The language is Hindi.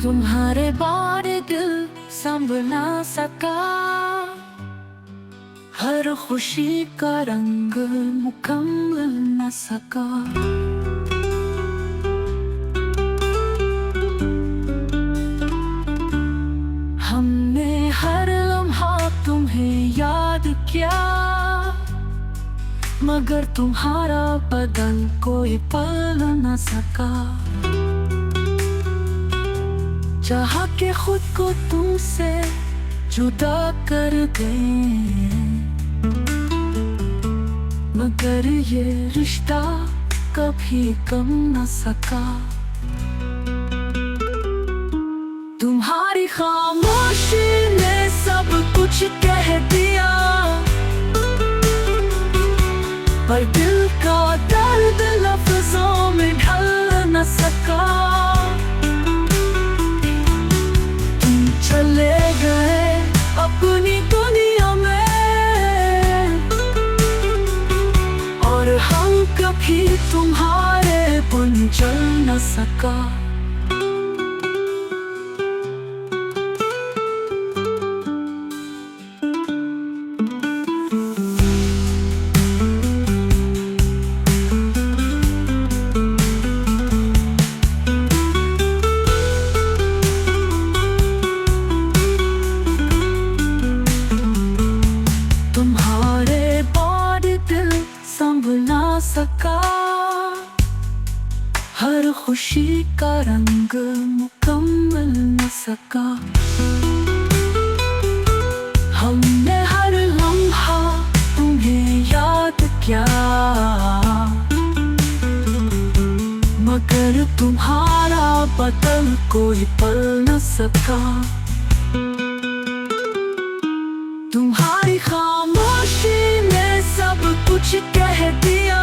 तुम्हारे बारे दिल संभल ना सका, हर खुशी का रंग मुकम्मल न सका। हमने हर लम्हा तुम्हें याद किया, मगर तुम्हारा बदन कोई पल न सका। चाह के खुद को तुमसे जुदा कर गए, मगर ये रिश्ता कभी कम न सका। तुम्हारी खामोशी ने सब कुछ कह दिया, पर दिल का दर्द लफ्जों में ढल न सका। चले गए अपनी दुनिया में, और हम कभी तुम्हारे बिन चल न सका। सका, हर खुशी का रंग मुकम्मल न सका। हमने हर लम्हा तुम्हें याद किया, मगर तुम्हारा बदन कोई पल न सका। तुम्हारी खामोशी ने सब कुछ कह दिया,